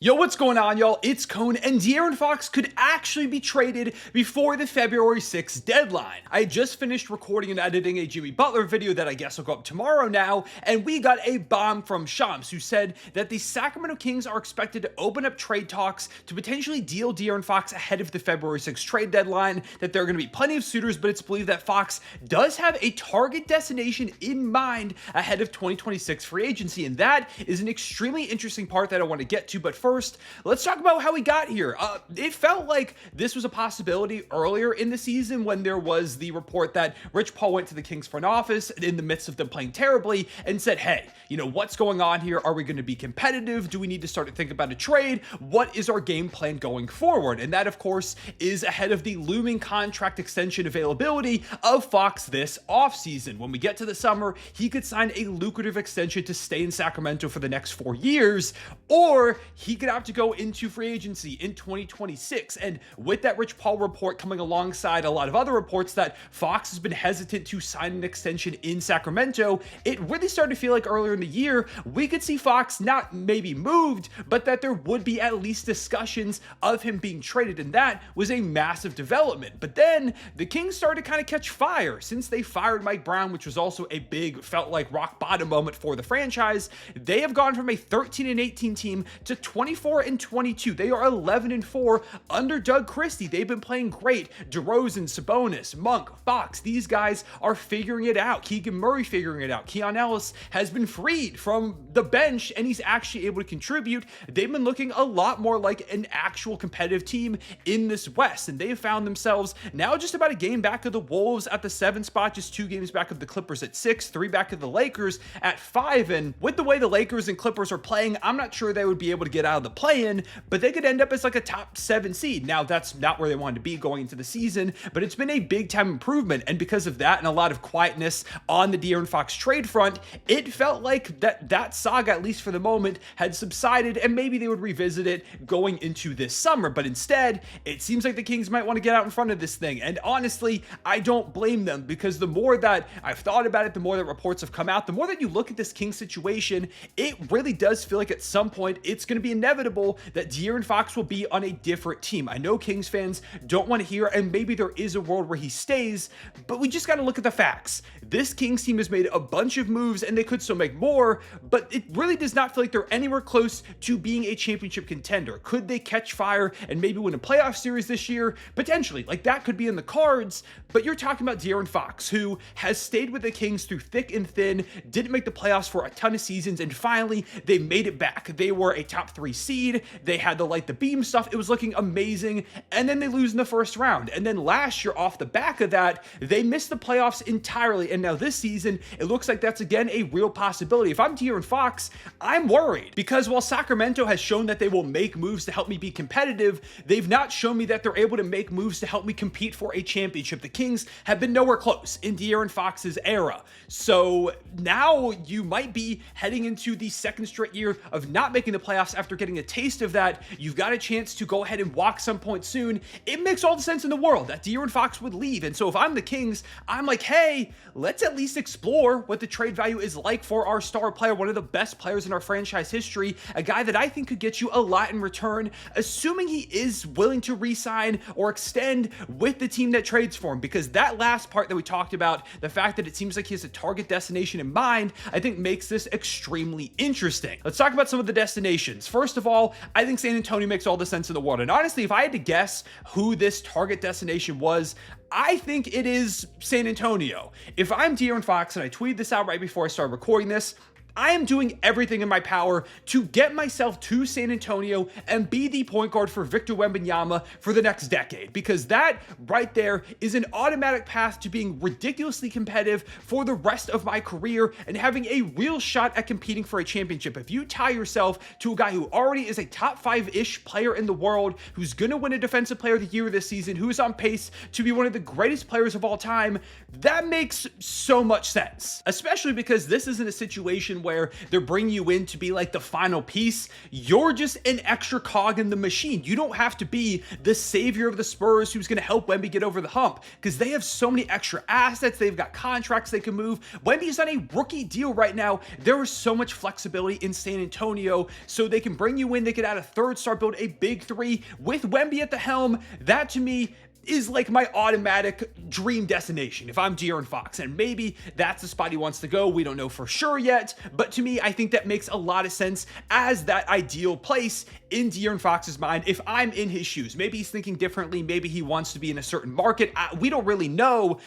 Yo, what's going on, y'all? It's Cone, and De'Aaron Fox could actually be traded before the February 6th deadline. I just finished recording and editing a Jimmy Butler video that I guess will go up tomorrow now, and we got a bomb from Shams, who said that the Sacramento Kings are expected to open up trade talks to potentially deal De'Aaron Fox ahead of the February 6th trade deadline, that there are going to be plenty of suitors, but it's believed that Fox does have a target destination in mind ahead of 2026 free agency, and that is an extremely interesting part that I want to get to, but first, let's talk about how he got here. It felt like this was a possibility earlier in the season when there was the report that Rich Paul went to the Kings front office in the midst of them playing terribly and said, hey, what's going on here? Are we going to be competitive? Do we need to start to think about a trade? What is our game plan going forward? And that, of course, is ahead of the looming contract extension availability of Fox this offseason. When we get to the summer, he could sign a lucrative extension to stay in Sacramento for the next 4 years, or he could have to go into free agency in 2026. And with that Rich Paul report coming alongside a lot of other reports that Fox has been hesitant to sign an extension in Sacramento, it really started to feel like earlier in the year we could see Fox not maybe moved, but that there would be at least discussions of him being traded, and that was a massive development. But then the Kings started to kind of catch fire since they fired Mike Brown, which was also a big, felt like rock bottom moment for the franchise. They have gone from a 13-18 team to 24-22. They are 11-4 under Doug Christie. They've been playing great. DeRozan, Sabonis, Monk, Fox, these guys are figuring it out. Keegan Murray figuring it out. Keon Ellis has been freed from the bench and he's actually able to contribute. They've been looking a lot more like an actual competitive team in this West, and they have found themselves now just about a game back of the Wolves at the 7th spot, just 2 games back of the Clippers at 6, 3 back of the Lakers at 5, and with the way the Lakers and Clippers are playing, I'm not sure they would be able to get out of the play-in, but they could end up as like a top 7 seed. Now, that's not where they wanted to be going into the season, but it's been a big-time improvement, and because of that and a lot of quietness on the De'Aaron Fox trade front, it felt like that saga, at least for the moment, had subsided, and maybe they would revisit it going into this summer, but instead, it seems like the Kings might want to get out in front of this thing, and honestly, I don't blame them, because the more that I've thought about it, the more that reports have come out, the more that you look at this Kings situation, it really does feel like at some point, it's going to be inevitable that De'Aaron Fox will be on a different team. I know Kings fans don't want to hear, and maybe there is a world where he stays, but we just got to look at the facts. This Kings team has made a bunch of moves, and they could still make more, but it really does not feel like they're anywhere close to being a championship contender. Could they catch fire and maybe win a playoff series this year? Potentially. Like, that could be in the cards, but you're talking about De'Aaron Fox, who has stayed with the Kings through thick and thin, didn't make the playoffs for a ton of seasons, and finally, they made it back. They were a top 3 seed. They had the light the beam stuff. It was looking amazing, and then they lose in the first round. And then last year, off the back of that, they missed the playoffs entirely, and now this season, it looks like that's again a real possibility. If I'm De'Aaron Fox, I'm worried, because while Sacramento has shown that they will make moves to help me be competitive, they've not shown me that they're able to make moves to help me compete for a championship. The Kings have been nowhere close in De'Aaron Fox's era. So now you might be heading into the second straight year of not making the playoffs after getting a taste of that. You've got a chance to go ahead and walk some point soon. It makes all the sense in the world that De'Aaron Fox would leave. And so if I'm the Kings, I'm like, hey, let's at least explore what the trade value is like for our star player, one of the best players in our franchise history, a guy that I think could get you a lot in return, assuming he is willing to re-sign or extend with the team that trades for him. Because that last part that we talked about, the fact that it seems like he has a target destination in mind, I think makes this extremely interesting. Let's talk about some of the destinations. First of all, I think San Antonio makes all the sense in the world. And honestly, if I had to guess who this target destination was, I think it is San Antonio. If I'm De'Aaron Fox, and I tweeted this out right before I started recording this, I am doing everything in my power to get myself to San Antonio and be the point guard for Victor Wembanyama for the next decade, because that right there is an automatic path to being ridiculously competitive for the rest of my career and having a real shot at competing for a championship. If you tie yourself to a guy who already is a top 5-ish player in the world, who's going to win a Defensive Player of the Year this season, who is on pace to be one of the greatest players of all time, that makes so much sense, especially because this isn't a situation situation where they're bringing you in to be like the final piece. You're just an extra cog in the machine. You don't have to be the savior of the Spurs who's going to help Wemby get over the hump, because they have so many extra assets. They've got contracts they can move. Wemby's on a rookie deal right now. There is so much flexibility in San Antonio, so they can bring you in. They could add a third star, build a big three with Wemby at the helm. That to me is like my automatic dream destination if I'm De'Aaron Fox, and maybe that's the spot he wants to go. We don't know for sure yet, but to me, I think that makes a lot of sense as that ideal place in De'Aaron Fox's mind if I'm in his shoes. Maybe he's thinking differently. Maybe he wants to be in a certain market. We don't really know.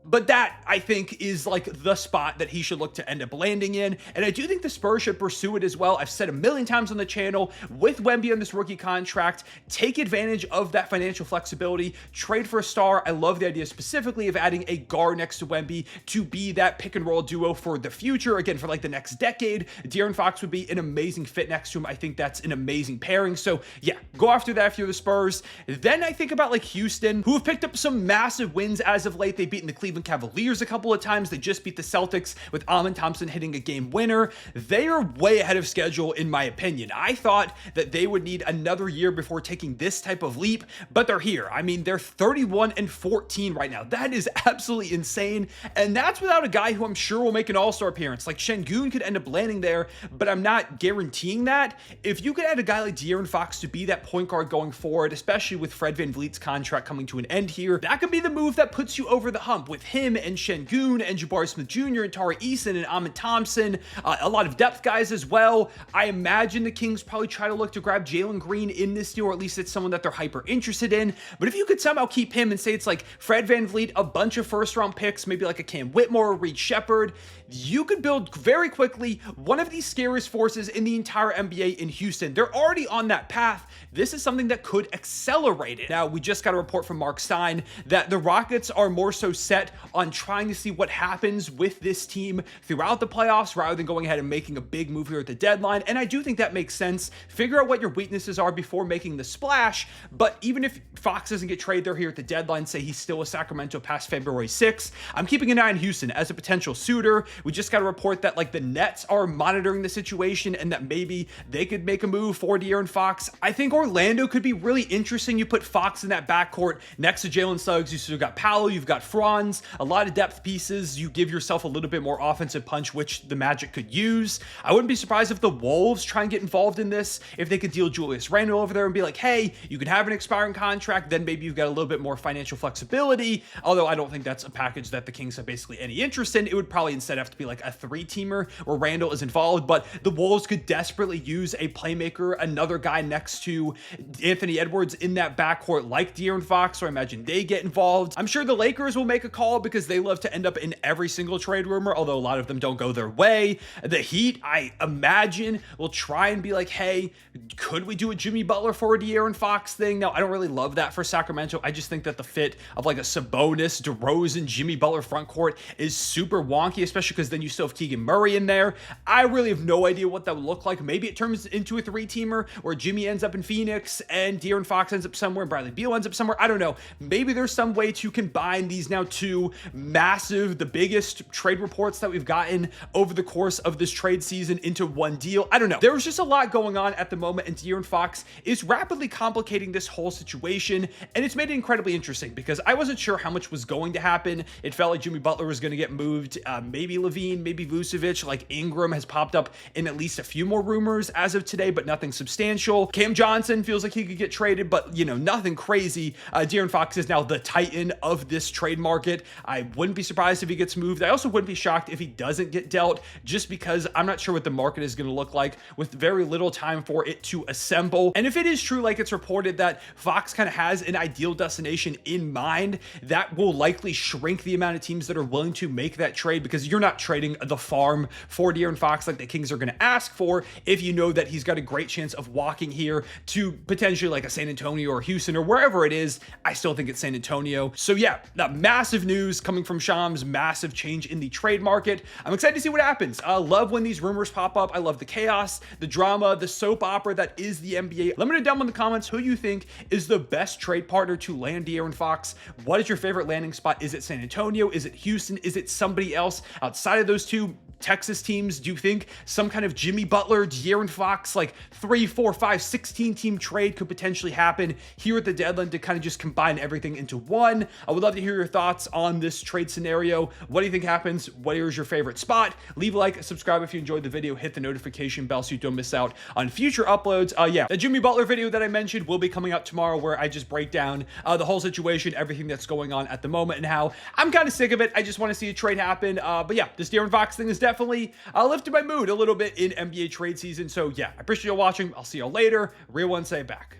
But that, I think, is like the spot that he should look to end up landing in. And I do think the Spurs should pursue it as well. I've said a million times on the channel, with Wemby on this rookie contract, take advantage of that financial flexibility, trade for a star. I love the idea specifically of adding a guard next to Wemby to be that pick and roll duo for the future. Again, for like the next decade, De'Aaron Fox would be an amazing fit next to him. I think that's an amazing pairing. So yeah, go after that if you're the Spurs. Then I think about like Houston, who have picked up some massive wins as of late. They've beaten the Cleveland Cavaliers a couple of times. They just beat the Celtics with Amen Thompson hitting a game winner. They are way ahead of schedule in my opinion. I thought that they would need another year before taking this type of leap, but they're here. I mean, they're 31-14 right now. That is absolutely insane, and that's without a guy who I'm sure will make an all-star appearance. Like Şengün could end up landing there, but I'm not guaranteeing that. If you could add a guy like De'Aaron Fox to be that point guard going forward, especially with Fred VanVleet's contract coming to an end here, that could be the move that puts you over the hump with him and Şengün and Jabari Smith Jr. and Tari Eason and Amen Thompson, a lot of depth guys as well. I imagine the Kings probably try to look to grab Jalen Green in this deal, or at least it's someone that they're hyper interested in. But if you could somehow keep him and say it's like Fred VanVleet, a bunch of first round picks, maybe like a Cam Whitmore or Reed Shepherd, you could build very quickly one of these scariest forces in the entire NBA in Houston. They're already on that path. This is something that could accelerate it. Now, we just got a report from Mark Stein that the Rockets are more so set on trying to see what happens with this team throughout the playoffs rather than going ahead and making a big move here at the deadline. And I do think that makes sense. Figure out what your weaknesses are before making the splash. But even if Fox doesn't get traded there here at the deadline, say he's still with Sacramento past February 6th, I'm keeping an eye on Houston as a potential suitor. We just got a report that like the Nets are monitoring the situation and that maybe they could make a move for De'Aaron Fox. I think Orlando could be really interesting. You put Fox in that backcourt next to Jalen Suggs. You still got Paolo, you've got Franz, a lot of depth pieces. You give yourself a little bit more offensive punch, which the Magic could use. I wouldn't be surprised if the Wolves try and get involved in this, if they could deal Julius Randle over there and be like, hey, you can have an expiring contract, then maybe you've got a little bit more financial flexibility. Although I don't think that's a package that the Kings have basically any interest in. It would probably instead have to be like a three-teamer where Randle is involved, but the Wolves could desperately use a playmaker, another guy next to Anthony Edwards in that backcourt like De'Aaron Fox, so I imagine they get involved. I'm sure the Lakers will make a call because they love to end up in every single trade rumor, although a lot of them don't go their way. The Heat, I imagine, will try and be like, hey, could we do a Jimmy Butler for a De'Aaron Fox thing? Now, I don't really love that for Sacramento. I just think that the fit of like a Sabonis, DeRozan, Jimmy Butler front court is super wonky, especially because then you still have Keegan Murray in there. I really have no idea what that would look like. Maybe it turns into a three-teamer where Jimmy ends up in Phoenix and De'Aaron Fox ends up somewhere and Bradley Beal ends up somewhere. I don't know. Maybe there's some way to combine these now two massive, the biggest trade reports that we've gotten over the course of this trade season into one deal. I don't know. There's just a lot going on at the moment, and De'Aaron Fox is rapidly complicating this whole situation, and it's made it incredibly interesting because I wasn't sure how much was going to happen. It felt like Jimmy Butler was going to get moved, maybe Levine, maybe Vucevic, like Ingram has popped up in at least a few more rumors as of today, but nothing substantial. Cam Johnson feels like he could get traded, but nothing crazy. De'Aaron Fox is now the titan of this trade market. I wouldn't be surprised if he gets moved. I also wouldn't be shocked if he doesn't get dealt, just because I'm not sure what the market is going to look like with very little time for it to assemble. And if it is true, like it's reported that Fox kind of has an ideal destination in mind, that will likely shrink the amount of teams that are willing to make that trade, because you're not trading the farm for De'Aaron Fox like the Kings are going to ask for if you know that he's got a great chance of walking here to potentially like a San Antonio or Houston or wherever it is. I still think it's San Antonio. So yeah, that massive news coming from Shams, massive change in the trade market. I'm excited to see what happens. I love when these rumors pop up. I love the chaos, the drama, the soap opera that is the NBA. Let me know down in the comments who you think is the best trade partner to land De'Aaron Fox. What is your favorite landing spot? Is it San Antonio? Is it Houston? Is it somebody else outside of those two? Texas teams, do you think some kind of Jimmy Butler, De'Aaron Fox, like 3, 4, 5, 16 team trade could potentially happen here at the deadline to kind of just combine everything into one? I would love to hear your thoughts on this trade scenario. What do you think happens? What is your favorite spot? Leave a like, subscribe if you enjoyed the video, hit the notification bell so you don't miss out on future uploads. Yeah, the Jimmy Butler video that I mentioned will be coming up tomorrow, where I just break down the whole situation, everything that's going on at the moment, and how I'm kind of sick of it. I just want to see a trade happen. But yeah, this De'Aaron Fox thing is definitely lifted my mood a little bit in NBA trade season. So yeah, I appreciate you watching. I'll see you later. Real one, say back.